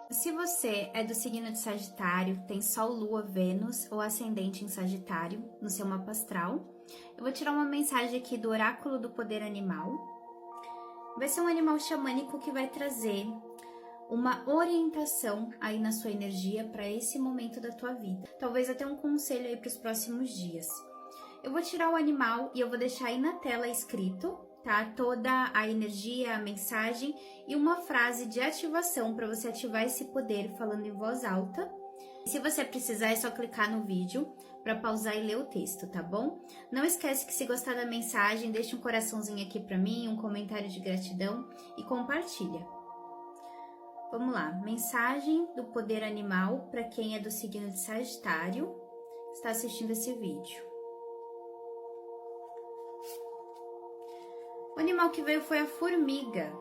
Se você é do signo de Sagitário, tem Sol, Lua, Vênus ou Ascendente em Sagitário no seu mapa astral, eu vou tirar uma mensagem aqui do Oráculo do Poder Animal. Vai ser um animal xamânico que vai trazer uma orientação aí na sua energia para esse momento da tua vida. Talvez até um conselho aí para os próximos dias. Eu vou tirar o animal e eu vou deixar aí na tela escrito, tá? Toda a energia, a mensagem e uma frase de ativação para você ativar esse poder falando em voz alta. E se você precisar, é só clicar no vídeo para pausar e ler o texto, tá bom? Não esquece que se gostar da mensagem, deixa um coraçãozinho aqui para mim, um comentário de gratidão e compartilha. Vamos lá, mensagem do poder animal para quem é do signo de Sagitário, está assistindo esse vídeo. O animal que veio foi a formiga.